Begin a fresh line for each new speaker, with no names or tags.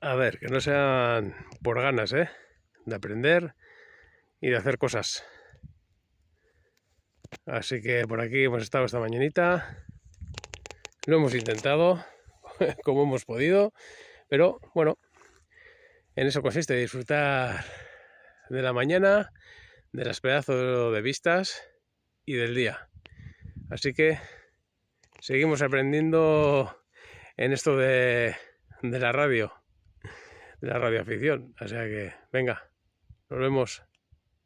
A ver, que no sean por ganas, ¿eh? De aprender y de hacer cosas. Así que por aquí hemos estado esta mañanita. Lo hemos intentado como hemos podido, pero bueno, en eso consiste disfrutar de la mañana, de las pedazos de vistas y del día. Así que seguimos aprendiendo en esto de la radio, de la radioafición. O sea que, venga, nos vemos.